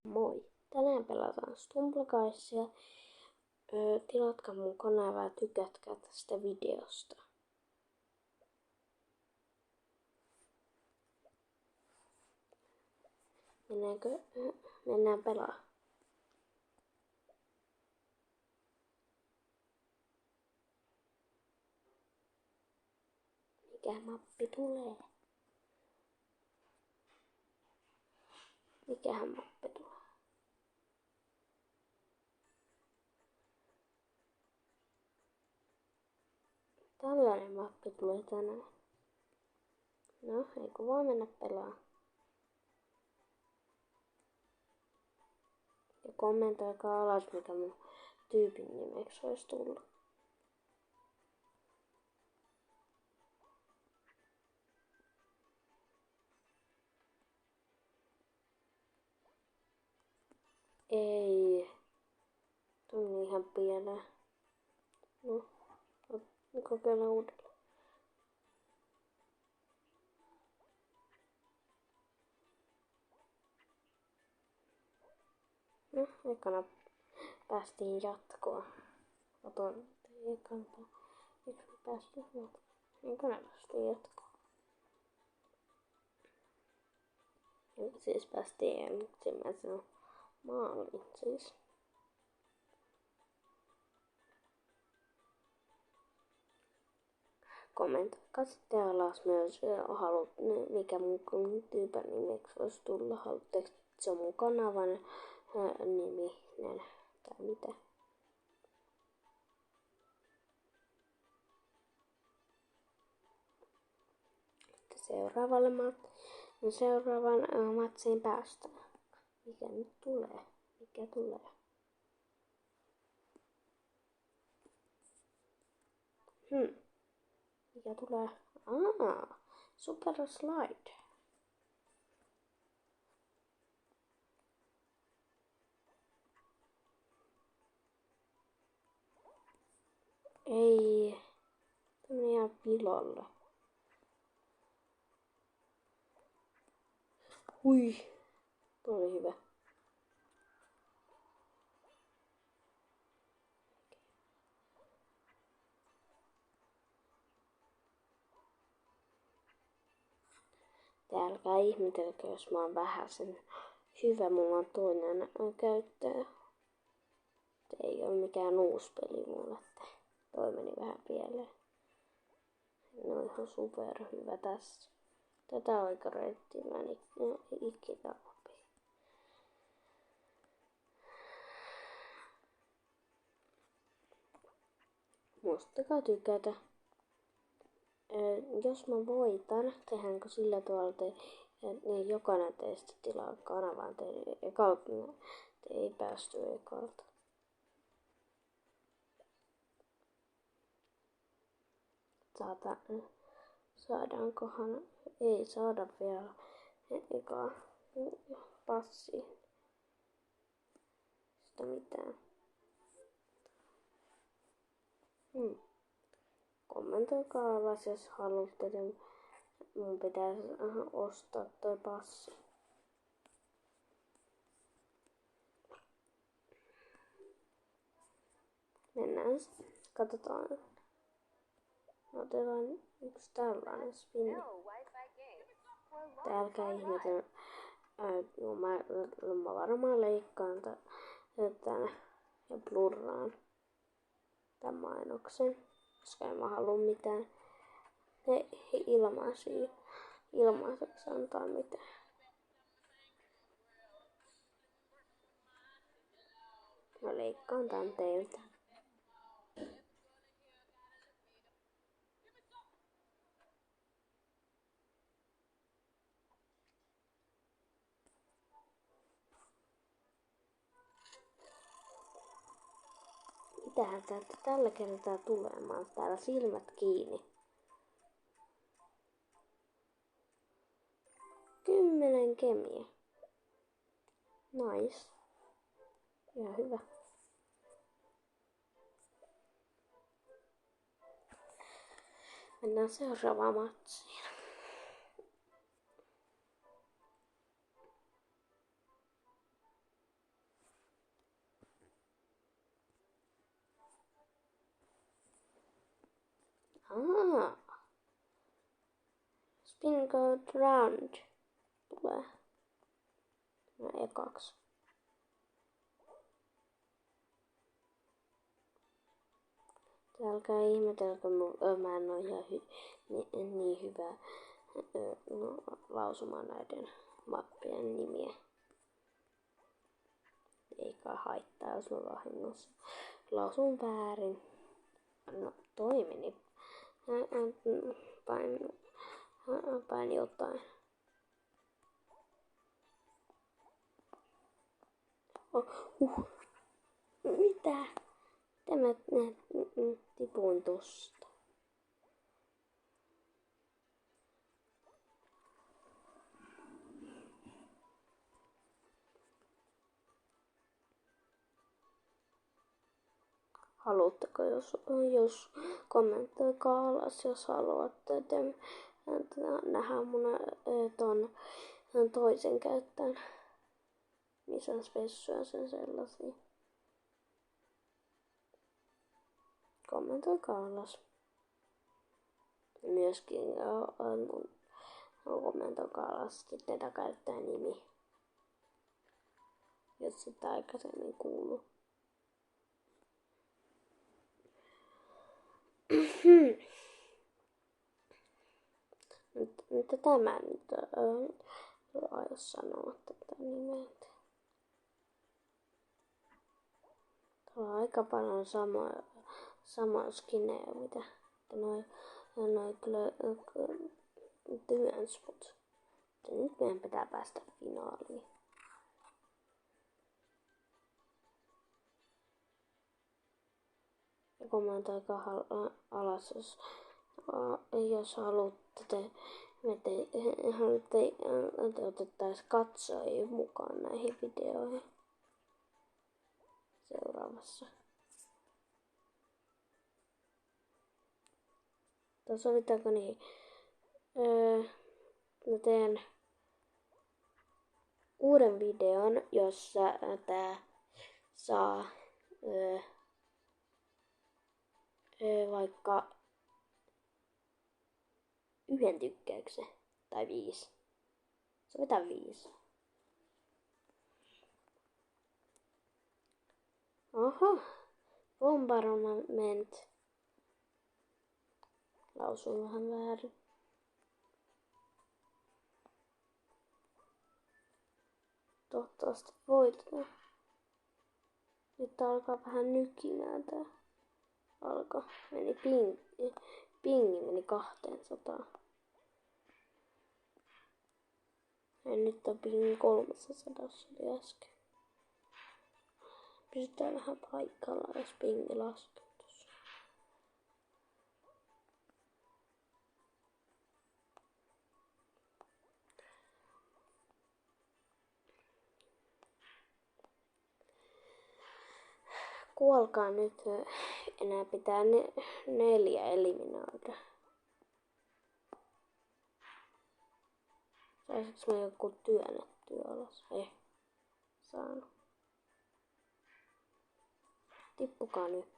Moi! Tänään pelataan Stumble Guysia. Tilatkaa mun kanavaa ja tykätkää tästä videosta. Mennäänkö? Mennään pelaa. Mikä mappi tulee? Mikähän mappi tulee? Tällainen mappi tulee tänään. No, eikö voi mennä pelaa? Ja kommentoikaa alas, mikä mun tyypin nimeksi olisi tullut. Ei. Tuli ihan pieleen. No, kokeillaan uudelleen. No, ekana päästiin jatkoon. Otan kantaa. Eikö me päästy jatkoon? Ekana päästiin jatkoon. Siis päästiin ensimmäisenä maaliin siis. Kommentoikaa sitten alas myös, mikä mun tyypän nimeksi olisi tullut. Haluatteko, että se on mun kanavan niminen tai mitä? Seuraavan matsiin päästään. Mikä nyt tulee? Mikä tulee? Mikä tulee? Super Slide. Ei. Tämä ihan pilolle. Hui. Tuo oli hyvä. Älkää ihmetelkö, jos mä oon vähäsen hyvä. Mulla on toinen käyttäjä. Ei ole mikään uusi peli mulle. Toi meni vähän pieleen. En ole ihan super hyvä tässä. Tätä oikareittiä mä en ikinä opi. Muistakaa tykätä. Jos mä voitan, tehdäänkö sillä tavalla, että niin jokainen teistä tilaa kanavan. Te ei päästy ekalta. Saadaankohan? Ei saada vielä ekaa passiin. Sitä mitään. Kommentoikaa alas, jos haluatte, että mun pitäisi ostaa toi passi. Mennään, katsotaan. Otetaan yksi tällainen spinni. Älkää ihmetellä. Mä varmaan leikkaan tän ja blurraan tämän mainoksen, koska en mä halua mitään ilmaiseksi antaa mitään. Mä leikkaan tän teiltä. Mitähän täältä tällä kertaa tulee? Mä oon täällä silmät kiinni. 10 kemiä. Nice. Ihan hyvä. Mennään seuraavaan matsiin. Ahaa. Spin go round tulee. Ekaksi. Älkää ihmetelkö, mä en oo ihan niin hyvä lausumaan näiden mappien nimiä. Eikä haittaa, jos mä vahingossa lausun väärin. No, toi meni. Pain jotain. Mitä? Tämä tipuin tosta. Haluatteko, jos kommentoikaa alas, jos haluatte nähdä mun ton toisen käyttäjän. Missä on spessuja sen sellaisia. Kommentoikaa alas. Myöskin kommentoikaa alas sitten tätä käyttäjän nimi. Jos sitä aikaisemmin kuuluu. Mutta tämä nyt aio sanoa tätä nimeä. Täällä on aika paljon samoja skinejä, mitä noi kyllä työns, mutta nyt meidän pitää päästä finaaliin. Ja kommentoikaa alas, jos haluatte, että otettaisiin katsojia mukaan näihin videoihin seuraavassa. Sovitaanko niin? Mä teen uuden videon, jossa tää saa vaikka 1 tykkäyksen tai 5. Sovitaan 5. Oho, bombardment. Lausun vähän väärin. Toivottavasti voitetaan. Nyt alkaa vähän nykimään tää. Meni pingi meni 200. Ja nyt on pingi 300 oli äsken. Pysytään vähän paikalla, jos pingi laskee tuossa. Kuolkaa nyt, enää pitää 4 eliminoida. Saisinko mä joku työnnettyä alas? Ei saanut. Tippukaa nyt.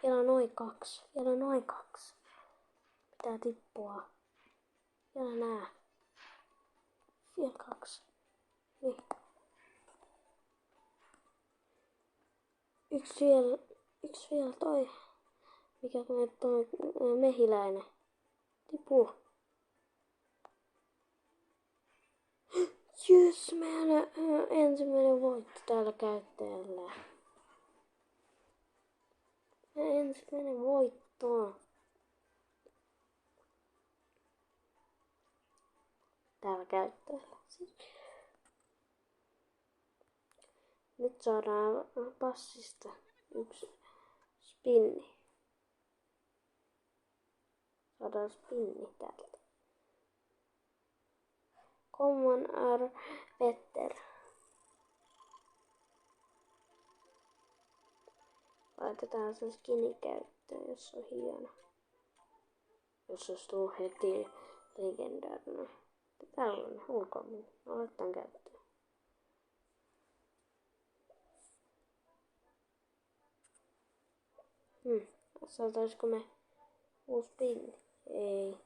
Vielä noin 2. Vielä noin 2. Pitää tippua. Vielä nää. Vielä 2. Niin. Yksi vielä toi. Mikä toi mehiläinen. Tipu. Jes, meidän ensimmäinen voitto täällä käyttäjällä. Ensimmäinen voitto. Täällä käyttäjällä. Nyt saadaan passista 1 spinni. Saadaan spinni täältä. Common are better. Laitetaan se skinni käyttöön, jos on hieno. Jos olisi tullut heti legendaarinen. Täällä on ulkoinen. Aletaan käyttöön. Saataisiko me Uusi pinni. Ei.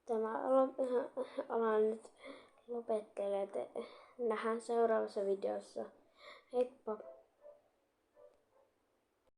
Tämä alan nyt lopettelee. Nähdään seuraavassa videossa. Heippa!